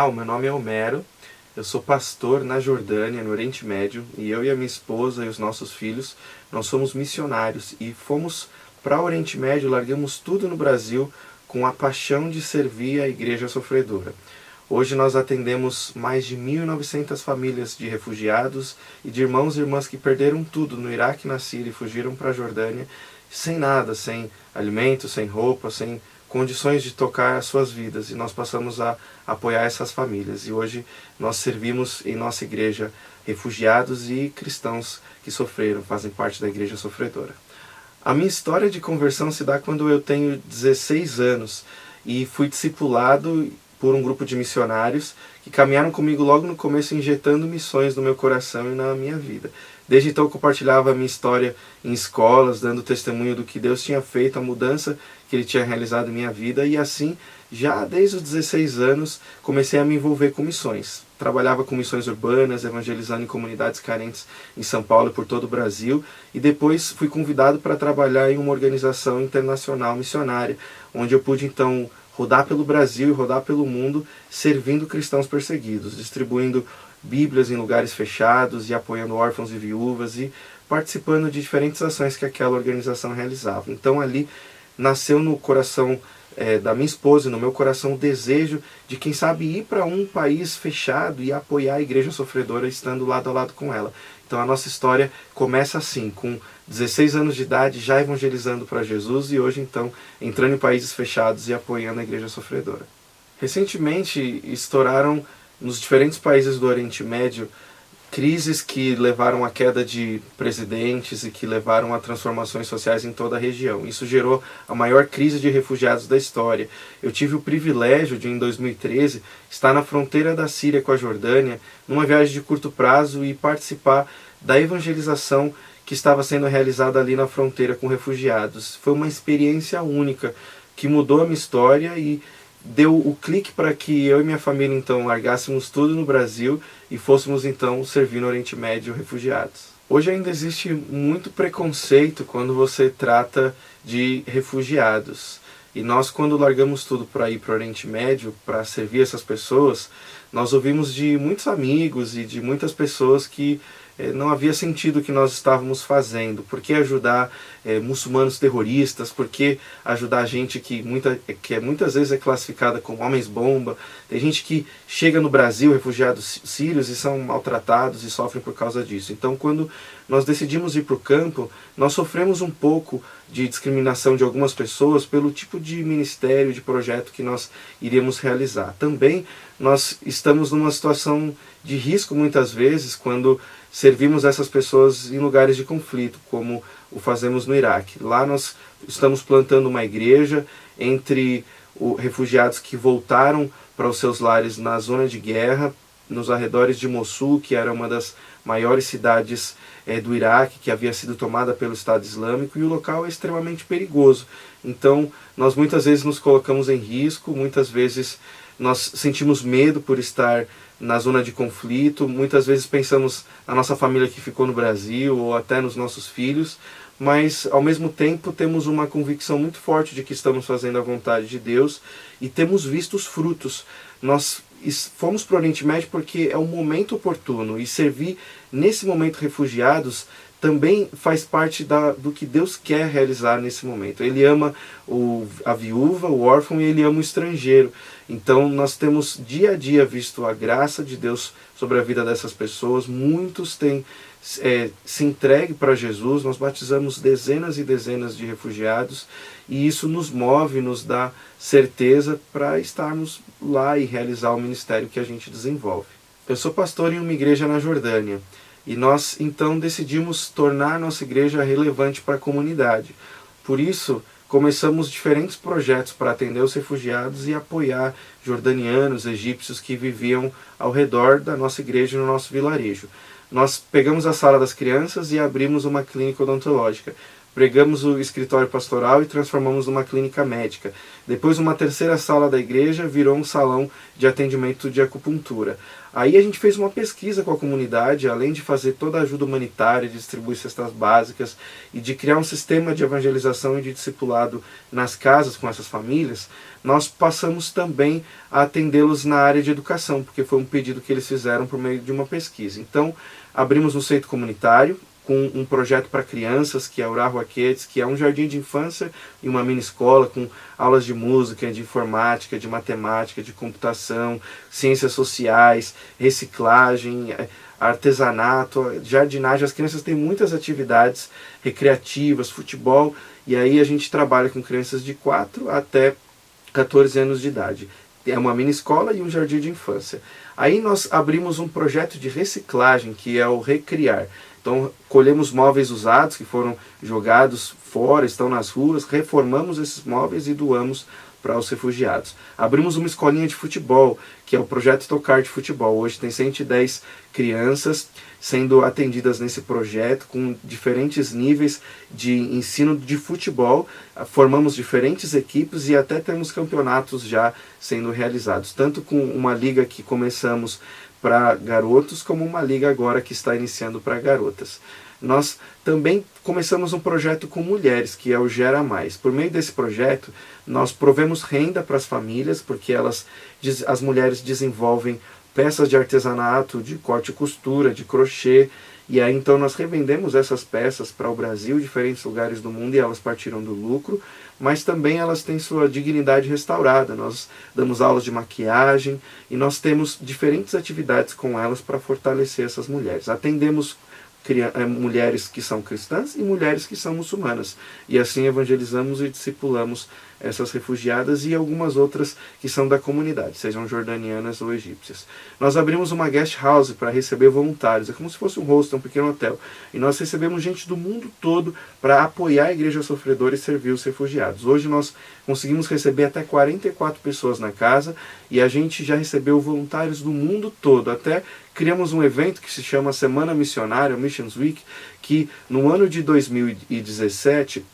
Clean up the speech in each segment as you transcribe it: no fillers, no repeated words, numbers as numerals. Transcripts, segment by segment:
Olá, o meu nome é Homero, eu sou pastor na Jordânia, no Oriente Médio, e eu e a minha esposa e os nossos filhos, nós somos missionários e fomos para o Oriente Médio, largamos tudo no Brasil com a paixão de servir a igreja sofredora. Hoje nós atendemos mais de 1.900 famílias de refugiados e de irmãos e irmãs que perderam tudo no Iraque e na Síria e fugiram para a Jordânia sem nada, sem alimento, sem roupa, sem condições de tocar as suas vidas, e nós passamos a apoiar essas famílias. E hoje nós servimos em nossa igreja refugiados e cristãos que sofreram, fazem parte da igreja sofredora. A minha história de conversão se dá quando eu tenho 16 anos e fui discipulado por um grupo de missionários que caminharam comigo logo no começo, injetando missões no meu coração e na minha vida. Desde então eu compartilhava a minha história em escolas, dando testemunho do que Deus tinha feito, a mudança que Ele tinha realizado em minha vida, e assim, já desde os 16 anos, comecei a me envolver com missões. Trabalhava com missões urbanas, evangelizando em comunidades carentes em São Paulo e por todo o Brasil, e depois fui convidado para trabalhar em uma organização internacional missionária, onde eu pude então rodar pelo Brasil e rodar pelo mundo, servindo cristãos perseguidos, distribuindo Bíblias em lugares fechados e apoiando órfãos e viúvas e participando de diferentes ações que aquela organização realizava. Então ali nasceu no coração da minha esposa e no meu coração o desejo de, quem sabe, ir para um país fechado e apoiar a igreja sofredora estando lado a lado com ela. Então a nossa história começa assim, com 16 anos de idade, já evangelizando para Jesus, e hoje então entrando em países fechados e apoiando a igreja sofredora. Recentemente estouraram nos diferentes países do Oriente Médio crises que levaram à queda de presidentes e que levaram a transformações sociais em toda a região. Isso gerou a maior crise de refugiados da história. Eu tive o privilégio de, em 2013, estar na fronteira da Síria com a Jordânia, numa viagem de curto prazo, e participar da evangelização que estava sendo realizada ali na fronteira com refugiados. Foi uma experiência única que mudou a minha história e deu o clique para que eu e minha família então largássemos tudo no Brasil e fôssemos então servir no Oriente Médio refugiados. Hoje ainda existe muito preconceito quando você trata de refugiados. E nós, quando largamos tudo para ir para o Oriente Médio, para servir essas pessoas, nós ouvimos de muitos amigos e de muitas pessoas que não havia sentido o que nós estávamos fazendo. Por que ajudar muçulmanos terroristas? Por que ajudar gente que muitas vezes é classificada como homens-bomba? Tem gente que chega no Brasil, refugiados sírios, e são maltratados e sofrem por causa disso. Então, quando nós decidimos ir para o campo, nós sofremos um pouco de discriminação de algumas pessoas pelo tipo de ministério, de projeto que nós iríamos realizar. Também nós estamos numa situação de risco muitas vezes quando servimos essas pessoas em lugares de conflito, como o fazemos no Iraque. Lá nós estamos plantando uma igreja entre refugiados que voltaram para os seus lares na zona de guerra, nos arredores de Mossul, que era uma das maiores cidades do Iraque, que havia sido tomada pelo Estado Islâmico, e o local é extremamente perigoso. Então nós muitas vezes nos colocamos em risco, muitas vezes nós sentimos medo por estar na zona de conflito, muitas vezes pensamos na nossa família que ficou no Brasil ou até nos nossos filhos, mas ao mesmo tempo temos uma convicção muito forte de que estamos fazendo a vontade de Deus e temos visto os frutos. Nós fomos para o Oriente Médio porque é um momento oportuno, e servir nesse momento refugiados também faz parte do que Deus quer realizar nesse momento. Ele ama a viúva, o órfão, e Ele ama o estrangeiro. Então nós temos dia a dia visto a graça de Deus sobre a vida dessas pessoas. Muitos têm se entregue para Jesus. Nós batizamos dezenas e dezenas de refugiados, e isso nos move, nos dá certeza para estarmos lá e realizar o ministério que a gente desenvolve. Eu sou pastor em uma igreja na Jordânia, e nós então decidimos tornar nossa igreja relevante para a comunidade. Por isso, começamos diferentes projetos para atender os refugiados e apoiar jordanianos, egípcios que viviam ao redor da nossa igreja e no nosso vilarejo. Nós pegamos a sala das crianças e abrimos uma clínica odontológica pregamos o escritório pastoral e transformamos numa clínica médica. Depois, uma terceira sala da igreja virou um salão de atendimento de acupuntura. Aí a gente fez uma pesquisa com a comunidade, além de fazer toda a ajuda humanitária, de distribuir cestas básicas e de criar um sistema de evangelização e de discipulado nas casas com essas famílias, nós passamos também a atendê-los na área de educação, porque foi um pedido que eles fizeram por meio de uma pesquisa. Então, abrimos um centro comunitário, com um projeto para crianças, que é o Rahua Kids, que é um jardim de infância e uma mini escola com aulas de música, de informática, de matemática, de computação, ciências sociais, reciclagem, artesanato, jardinagem. As crianças têm muitas atividades recreativas, futebol, e aí a gente trabalha com crianças de 4 até 14 anos de idade. É uma mini escola e um jardim de infância. Aí nós abrimos um projeto de reciclagem, que é o Recriar. Então, colhemos móveis usados que foram jogados fora, estão nas ruas, reformamos esses móveis e doamos para os refugiados. Abrimos uma escolinha de futebol, que é o projeto Tocar de Futebol. Hoje tem 110 crianças sendo atendidas nesse projeto, com diferentes níveis de ensino de futebol. Formamos diferentes equipes e até temos campeonatos já sendo realizados, tanto com uma liga que começamos para garotos, como uma liga agora que está iniciando para garotas. Nós também começamos um projeto com mulheres, que é o Gera Mais. Por meio desse projeto, nós provemos renda para as famílias, porque as mulheres desenvolvem peças de artesanato, de corte e costura, de crochê, e aí então nós revendemos essas peças para o Brasil, diferentes lugares do mundo, e elas partiram do lucro, mas também elas têm sua dignidade restaurada. Nós damos aulas de maquiagem e nós temos diferentes atividades com elas para fortalecer essas mulheres. Atendemos mulheres que são cristãs e mulheres que são muçulmanas, e assim evangelizamos e discipulamos essas refugiadas e algumas outras que são da comunidade, sejam jordanianas ou egípcias. Nós abrimos uma guest house para receber voluntários, é como se fosse um hostel, um pequeno hotel, e nós recebemos gente do mundo todo para apoiar a Igreja Sofredora e servir os refugiados. Hoje nós conseguimos receber até 44 pessoas na casa, e a gente já recebeu voluntários do mundo todo. Até criamos um evento que se chama Semana Missionária, Missions Week, que no ano de 2017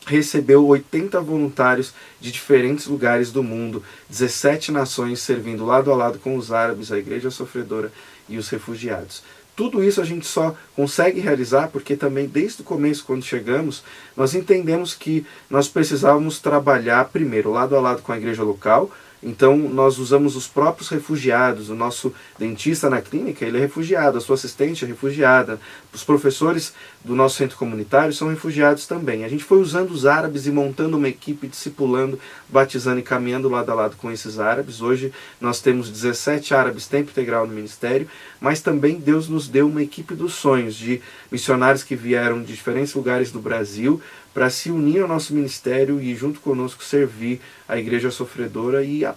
recebeu 80 voluntários de diferentes lugares do mundo, 17 nações servindo lado a lado com os árabes, a Igreja Sofredora e os refugiados. Tudo isso a gente só consegue realizar porque também desde o começo, quando chegamos, nós entendemos que nós precisávamos trabalhar primeiro lado a lado com a igreja local. Então nós usamos os próprios refugiados. O nosso dentista na clínica, ele é refugiado, a sua assistente é refugiada, os professores do nosso centro comunitário são refugiados também. A gente foi usando os árabes e montando uma equipe, discipulando, batizando e caminhando lado a lado com esses árabes. Hoje nós temos 17 árabes tempo integral no ministério, mas também Deus nos deu uma equipe dos sonhos, de missionários que vieram de diferentes lugares do Brasil para se unir ao nosso ministério e junto conosco servir a Igreja Sofredora e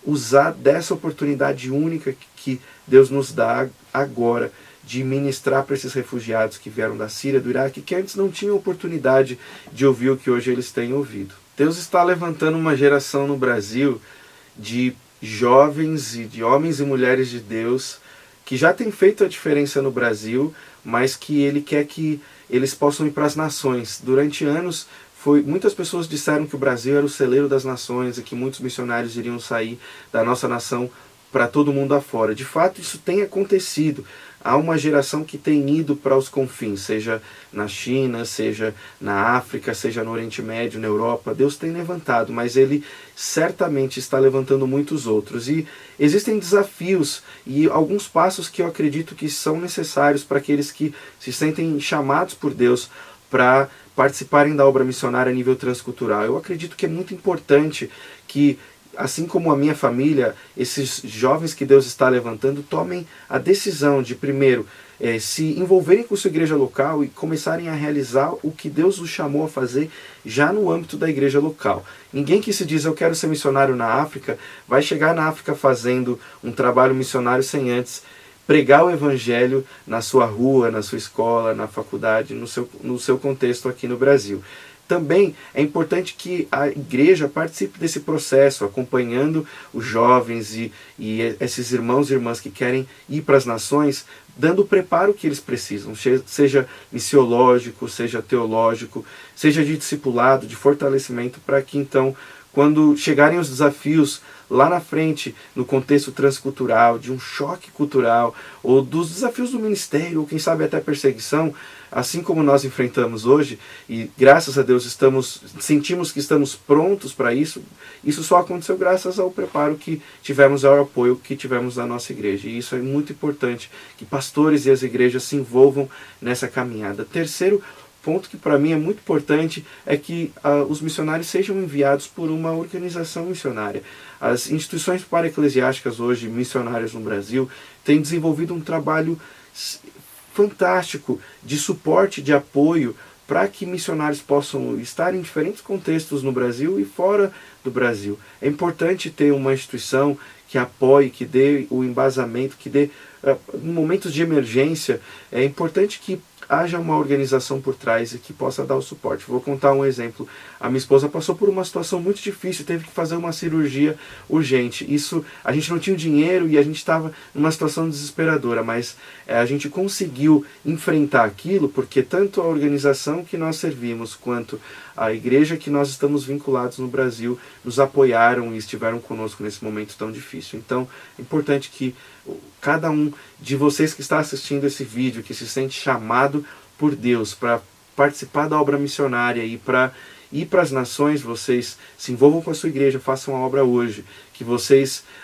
usar dessa oportunidade única que Deus nos dá agora de ministrar para esses refugiados que vieram da Síria, do Iraque, que antes não tinham oportunidade de ouvir o que hoje eles têm ouvido. Deus está levantando uma geração no Brasil de jovens e de homens e mulheres de Deus que já tem feito a diferença no Brasil, mas que Ele quer que eles possam ir para as nações. Durante anos, muitas pessoas disseram que o Brasil era o celeiro das nações e que muitos missionários iriam sair da nossa nação para todo mundo afora. De fato, isso tem acontecido. Há uma geração que tem ido para os confins, seja na China, seja na África, seja no Oriente Médio, na Europa. Deus tem levantado, mas Ele certamente está levantando muitos outros. E existem desafios e alguns passos que eu acredito que são necessários para aqueles que se sentem chamados por Deus para participarem da obra missionária a nível transcultural. Eu acredito que é muito importante que, assim como a minha família, esses jovens que Deus está levantando tomem a decisão de, primeiro, se envolverem com sua igreja local e começarem a realizar o que Deus os chamou a fazer já no âmbito da igreja local. Ninguém que se diz eu quero ser missionário na África vai chegar na África fazendo um trabalho missionário sem antes pregar o evangelho na sua rua, na sua escola, na faculdade, no seu contexto aqui no Brasil. também é importante que a igreja participe desse processo, acompanhando os jovens e esses irmãos e irmãs que querem ir para as nações, dando o preparo que eles precisam, seja missiológico, seja teológico, seja de discipulado, de fortalecimento, para que então, quando chegarem os desafios lá na frente, no contexto transcultural, de um choque cultural, ou dos desafios do ministério, ou quem sabe até perseguição, assim como nós enfrentamos hoje, e graças a Deus sentimos que estamos prontos para isso, isso só aconteceu graças ao preparo que tivemos, ao apoio que tivemos da nossa igreja. E isso é muito importante, que pastores e as igrejas se envolvam nessa caminhada. Terceiro ponto que para mim é muito importante é que os missionários sejam enviados por uma organização missionária. As instituições para-eclesiásticas hoje, missionárias no Brasil, têm desenvolvido um trabalho fantástico de suporte, de apoio, para que missionários possam estar em diferentes contextos no Brasil e fora do Brasil. É importante ter uma instituição que apoie, que dê o embasamento, que dê, em momentos de emergência, é importante que haja uma organização por trás e que possa dar o suporte. Vou contar um exemplo. A minha esposa passou por uma situação muito difícil, teve que fazer uma cirurgia urgente. Isso, a gente não tinha o dinheiro e a gente estava numa situação desesperadora, mas a gente conseguiu enfrentar aquilo porque tanto a organização que nós servimos quanto a igreja que nós estamos vinculados no Brasil nos apoiaram e estiveram conosco nesse momento tão difícil. Então, é importante que cada um de vocês que está assistindo esse vídeo, que se sente chamado por Deus para participar da obra missionária e para ir para as nações, vocês se envolvam com a sua igreja, façam a obra hoje, que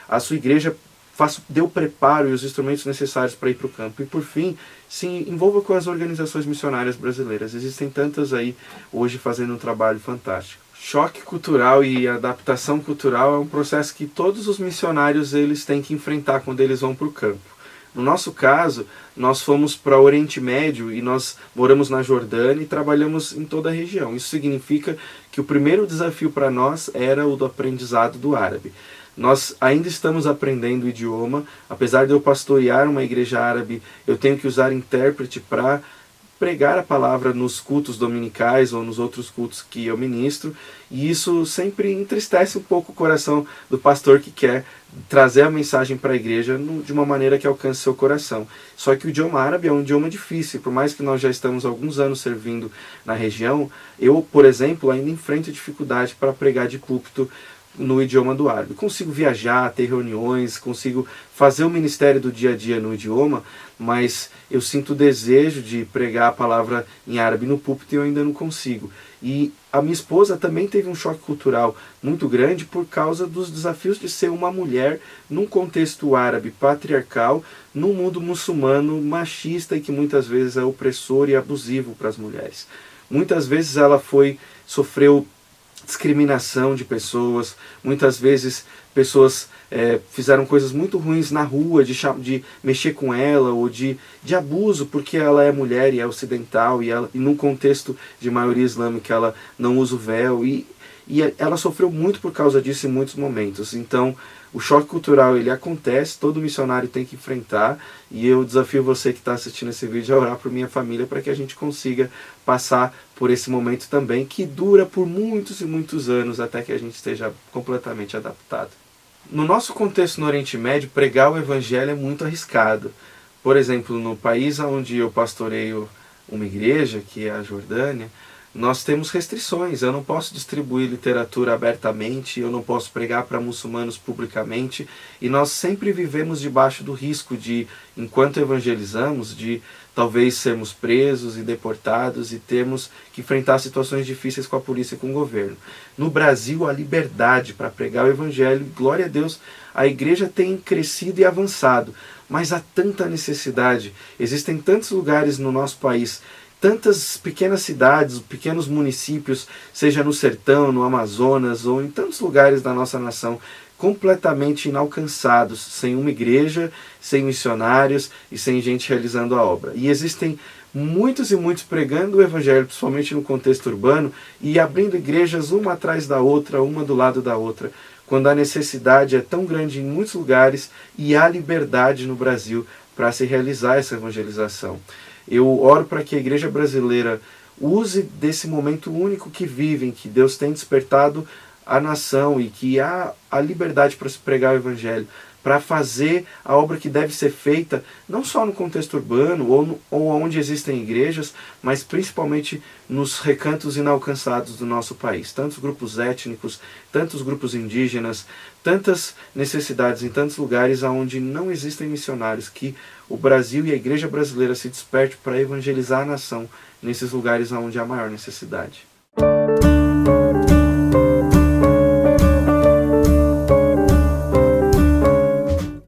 a sua igreja dê o preparo e os instrumentos necessários para ir para o campo. E por fim, se envolva com as organizações missionárias brasileiras. Existem tantas aí hoje fazendo um trabalho fantástico. Choque cultural e adaptação cultural é um processo que todos os missionários eles têm que enfrentar quando eles vão para o campo. No nosso caso, nós fomos para o Oriente Médio e nós moramos na Jordânia e trabalhamos em toda a região. Isso significa que o primeiro desafio para nós era o do aprendizado do árabe. Nós ainda estamos aprendendo o idioma, apesar de eu pastorear uma igreja árabe, eu tenho que usar intérprete para pregar a palavra nos cultos dominicais ou nos outros cultos que eu ministro, e isso sempre entristece um pouco o coração do pastor que quer trazer a mensagem para a igreja de uma maneira que alcance seu coração. Só que o idioma árabe é um idioma difícil, por mais que nós já estamos há alguns anos servindo na região, eu, por exemplo, ainda enfrento dificuldade para pregar de púlpito no idioma do árabe. Consigo viajar, ter reuniões, consigo fazer o ministério do dia a dia no idioma, mas eu sinto o desejo de pregar a palavra em árabe no púlpito e eu ainda não consigo. E a minha esposa também teve um choque cultural muito grande por causa dos desafios de ser uma mulher num contexto árabe patriarcal, num mundo muçulmano machista e que muitas vezes é opressor e abusivo para as mulheres. Muitas vezes ela sofreu discriminação de pessoas, muitas vezes pessoas fizeram coisas muito ruins na rua, de mexer com ela, ou de abuso, porque ela é mulher e é ocidental, e num contexto de maioria islâmica ela não usa o véu, e ela sofreu muito por causa disso em muitos momentos. Então, o choque cultural ele acontece, todo missionário tem que enfrentar, e eu desafio você que está assistindo esse vídeo a orar por minha família para que a gente consiga passar por esse momento também, que dura por muitos e muitos anos até que a gente esteja completamente adaptado. No nosso contexto no Oriente Médio, pregar o Evangelho é muito arriscado. Por exemplo, no país onde eu pastoreio uma igreja, que é a Jordânia, nós temos restrições. Eu não posso distribuir literatura abertamente, eu não posso pregar para muçulmanos publicamente, e nós sempre vivemos debaixo do risco de, enquanto evangelizamos, de talvez sermos presos e deportados e termos que enfrentar situações difíceis com a polícia e com o governo. No Brasil, a liberdade para pregar o evangelho, glória a Deus, a igreja tem crescido e avançado, mas há tanta necessidade. Existem tantos lugares no nosso país, tantas pequenas cidades, pequenos municípios, seja no sertão, no Amazonas ou em tantos lugares da nossa nação, completamente inalcançados, sem uma igreja, sem missionários e sem gente realizando a obra. E existem muitos e muitos pregando o evangelho, principalmente no contexto urbano, e abrindo igrejas uma atrás da outra, uma do lado da outra, quando a necessidade é tão grande em muitos lugares e há liberdade no Brasil para se realizar essa evangelização. Eu oro para que a igreja brasileira use desse momento único que vivem, que Deus tem despertado a nação e que há a liberdade para se pregar o Evangelho, para fazer a obra que deve ser feita, não só no contexto urbano ou onde existem igrejas, mas principalmente nos recantos inalcançados do nosso país. Tantos grupos étnicos, tantos grupos indígenas, tantas necessidades em tantos lugares onde não existem missionários, que o Brasil e a igreja brasileira se desperte para evangelizar a nação nesses lugares onde há maior necessidade.